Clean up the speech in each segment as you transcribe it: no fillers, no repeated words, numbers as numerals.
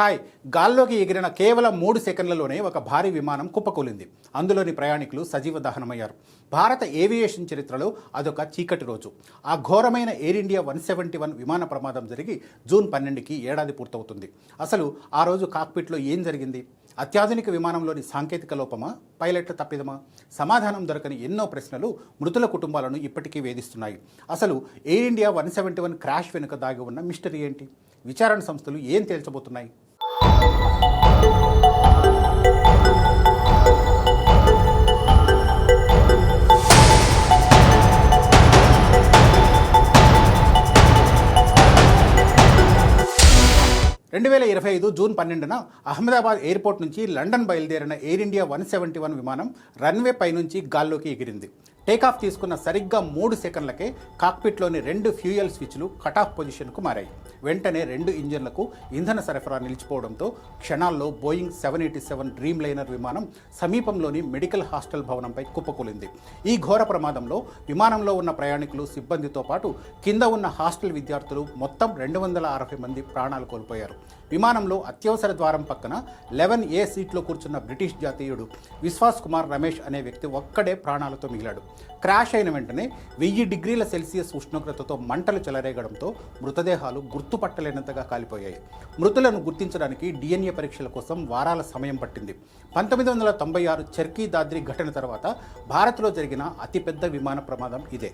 Hi. గాల్లోకి ఎగిరిన కేవలం 3 సెకండ్లలోనే ఒక భారీ విమానం కుప్పకూలింది. అందులోని ప్రయాణికులు సజీవ దహనమయ్యారు. భారత ఏవియేషన్ చరిత్రలో అదొక చీకటి రోజు. ఆ ఘోరమైన ఎయిర్ ఇండియా 171 విమాన ప్రమాదం జరిగి జూన్ 12కి ఏడాది పూర్తవుతుంది. అసలు ఆ రోజు కాక్పిట్లో ఏం జరిగింది? అత్యాధునిక విమానంలోని సాంకేతిక లోపమా, పైలట్ల తప్పిదమా? సమాధానం దొరకని ఎన్నో ప్రశ్నలు మృతుల కుటుంబాలను ఇప్పటికీ వేధిస్తున్నాయి. అసలు ఎయిర్ ఇండియా 171 క్రాష్ వెనుక దాగి ఉన్న మిస్టరీ ఏంటి? విచారణ సంస్థలు ఏం తేల్చబోతున్నాయి? 2025 జూన్ 12న అహ్మదాబాద్ ఎయిర్పోర్ట్ నుంచి లండన్ బయలుదేరిన ఎయిర్ ఇండియా 171 విమానం రన్వే పైనుంచి గాల్లోకి ఎగిరింది. టేకాఫ్ తీసుకున్న సరిగ్గా 3 సెకండ్లకే కాక్పిట్లోని 2 ఫ్యూయల్ స్విచ్లు కటాఫ్ పొజిషన్కు మారాయి. వెంటనే 2 ఇంజన్లకు ఇంధన సరఫరా నిలిచిపోవడంతో క్షణాల్లో బోయింగ్ 787 డ్రీమ్ లైనర్ విమానం సమీపంలోని మెడికల్ హాస్టల్ భవనంపై కుప్పకూలింది. ఈ ఘోర ప్రమాదంలో విమానంలో ఉన్న ప్రయాణికులు, సిబ్బందితో పాటు కింద ఉన్న హాస్టల్ విద్యార్థులు మొత్తం 260 మంది ప్రాణాలు కోల్పోయారు. విమానంలో అత్యవసర ద్వారం పక్కన 11A సీట్లో కూర్చున్న బ్రిటిష్ జాతీయుడు విశ్వాస్ కుమార్ రమేష్ అనే వ్యక్తి ఒక్కడే ప్రాణాలతో మిగిలాడు. క్రాష్ అయిన వెంటనే 1000 డిగ్రీల సెల్సియస్ ఉష్ణోగ్రతతో మంటలు చెలరేగడంతో మృతదేహాలు గుర్తుపట్టలేనంతగా కాలిపోయాయి. మృతులను గుర్తించడానికి DNA పరీక్షల కోసం వారాల సమయం పట్టింది. 1996 చర్కీ దాద్రి ఘటన తర్వాత భారత్లో జరిగిన అతిపెద్ద విమాన ప్రమాదం ఇదే.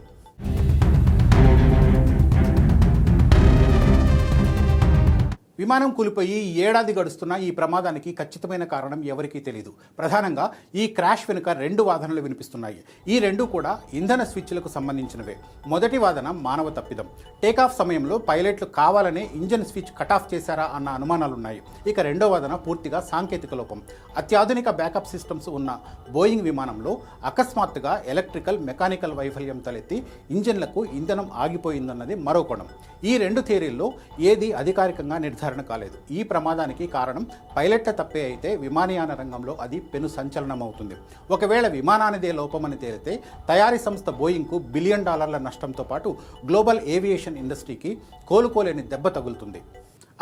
విమానం కూలిపోయి ఏడాది గడుస్తున్న ఈ ప్రమాదానికి ఖచ్చితమైన కారణం ఎవరికీ తెలియదు. ప్రధానంగా ఈ క్రాష్ వెనుక 2 వాదనలు వినిపిస్తున్నాయి. ఈ 2 కూడా ఇంధన స్విచ్లకు సంబంధించినవే. మొదటి వాదన మానవ తప్పిదం. టేకాఫ్ సమయంలో పైలట్లు కావాలనే ఇంజన్ స్విచ్ కటాఫ్ చేశారా అన్న అనుమానాలున్నాయి. ఇక రెండో వాదన పూర్తిగా సాంకేతిక లోపం. అత్యాధునిక బ్యాకప్ సిస్టమ్స్ ఉన్న బోయింగ్ విమానంలో అకస్మాత్తుగా ఎలక్ట్రికల్, మెకానికల్ వైఫల్యం తలెత్తి ఇంజన్లకు ఇంధనం ఆగిపోయిందన్నది మరో కోణం. ఈ 2 థియరీల్లో ఏది అధికారికంగా నిర్ధారణ కాలేదు. ఈ ప్రమాదానికి కారణం పైలట్ల తప్పే అయితే విమానయాన రంగంలో అది పెను సంచలనం అవుతుంది. ఒకవేళ విమానానిదే లోపమని తేలితే తయారీ సంస్థ బోయింగ్కు $1 బిలియన్ నష్టంతో పాటు గ్లోబల్ ఏవియేషన్ ఇండస్ట్రీకి కోలుకోలేని దెబ్బ తగులుతుంది.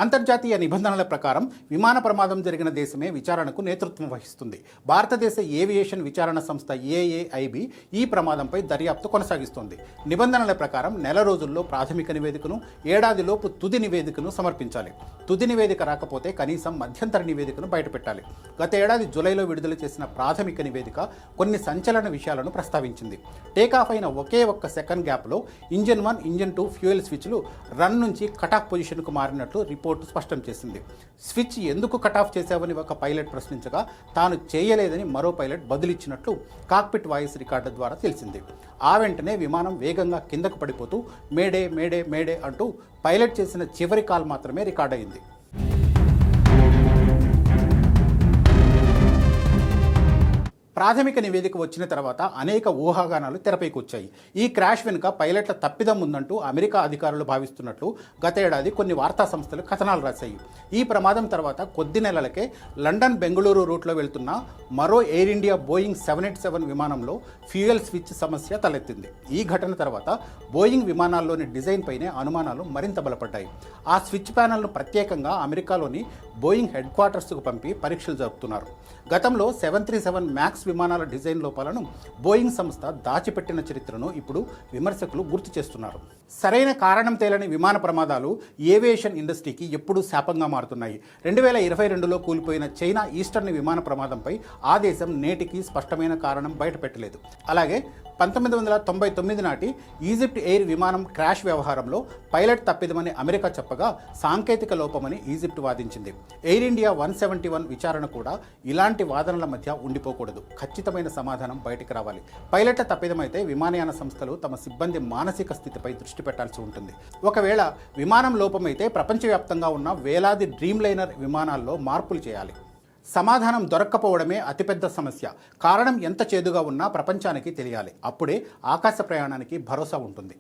అంతర్జాతీయ నిబంధనల ప్రకారం విమాన ప్రమాదం జరిగిన దేశమే విచారణకు నేతృత్వం వహిస్తుంది. భారతదేశ ఏవియేషన్ విచారణ సంస్థ AAIB ఈ ప్రమాదంపై దర్యాప్తు కొనసాగిస్తోంది. నిబంధనల ప్రకారం నెల రోజుల్లో ప్రాథమిక నివేదికను, ఏడాదిలోపు తుది నివేదికను సమర్పించాలి. తుది నివేదిక రాకపోతే కనీసం మధ్యంతర నివేదికను బయటపెట్టాలి. గత ఏడాది జూలైలో విడుదల చేసిన ప్రాథమిక నివేదిక కొన్ని సంచలన విషయాలను ప్రస్తావించింది. టేకాఫ్ అయిన ఒకే ఒక్క సెకండ్ గ్యాప్లో ఇంజన్ 1, ఇంజన్ 2 ఫ్యూయల్ స్విచ్లు రన్ నుంచి కటాఫ్ పొజిషన్కు మారినట్లు రిపోర్టు స్పష్టం చేసింది. స్విచ్ ఎందుకు కటాఫ్ చేశావని ఒక పైలట్ ప్రశ్నించగా తాను చేయలేదని మరో పైలట్ బదులిచ్చినట్లు కాక్పిట్ వాయిస్ రికార్డు ద్వారా తెలిసింది. ఆ వెంటనే విమానం వేగంగా కిందకు పడిపోతూ మేడే మేడే మేడే అంటూ పైలట్ చేసిన చివరి కాల్ మాత్రమే రికార్డ్ అయింది. ప్రాథమిక నివేదిక వచ్చిన తర్వాత అనేక ఊహాగానాలు తెరపైకి వచ్చాయి. ఈ క్రాష్ వెనుక పైలట్ల తప్పిదం ఉందంటూ అమెరికా అధికారులు భావిస్తున్నట్లు గత ఏడాది కొన్ని వార్తా సంస్థలు కథనాలు రాశాయి. ఈ ప్రమాదం తర్వాత కొద్ది నెలలకే లండన్, బెంగళూరు రూట్లో వెళ్తున్న మరో ఎయిర్ ఇండియా బోయింగ్ 787 విమానంలో ఫ్యూయల్ స్విచ్ సమస్య తలెత్తింది. ఈ ఘటన తర్వాత బోయింగ్ విమానాల్లోని డిజైన్ పైనే అనుమానాలు మరింత బలపడ్డాయి. ఆ స్విచ్ ప్యానెల్ను ప్రత్యేకంగా అమెరికాలోని బోయింగ్ హెడ్ క్వార్టర్స్కు పంపి పరీక్షలు జరుపుతున్నారు. గతంలో 737 మ్యాక్స్ విమానాల డిజైన్ లోపాలను బోయింగ్ సంస్థ దాచిపెట్టిన చరిత్రను ఇప్పుడు విమర్శకులు గుర్తు చేస్తున్నారు. సరైన కారణం తేలని విమాన ప్రమాదాలు ఏవియేషన్ ఇండస్ట్రీకి ఎప్పుడూ శాపంగా మారుతున్నాయి. 2022లో కూలిపోయిన చైనా ఈస్టర్న్ విమాన ప్రమాదంపై ఆ దేశం నేటికి స్పష్టమైన కారణం బయటపెట్టలేదు. అలాగే 1999 నాటి ఈజిప్ట్ ఎయిర్ విమానం క్రాష్ వ్యవహారంలో పైలట్ తప్పిదమని అమెరికా చెప్పగా సాంకేతిక లోపమని ఈజిప్ట్ వాదించింది. ఎయిర్ ఇండియా 171 విచారణ కూడా ఇలాంటి వాదనల మధ్య ఉండిపోకూడదు. ఖచ్చితమైన సమాధానం బయటికి రావాలి. పైలట్ల తప్పిదమైతే విమానయాన సంస్థలు తమ సిబ్బంది మానసిక స్థితిపై దృష్టి పెట్టాల్సి ఉంటుంది. ఒకవేళ విమానం లోపమైతే ప్రపంచవ్యాప్తంగా ఉన్న వేలాది డ్రీమ్ లైనర్ విమానాల్లో మార్పులు చేయాలి. సమాధానం దొరక్కపోవడమే అతిపెద్ద సమస్య. కారణం ఎంత చేదుగా ఉన్నా ప్రపంచానికి తెలియాలి. అప్పుడే ఆకాశ ప్రయాణానికి భరోసా ఉంటుంది.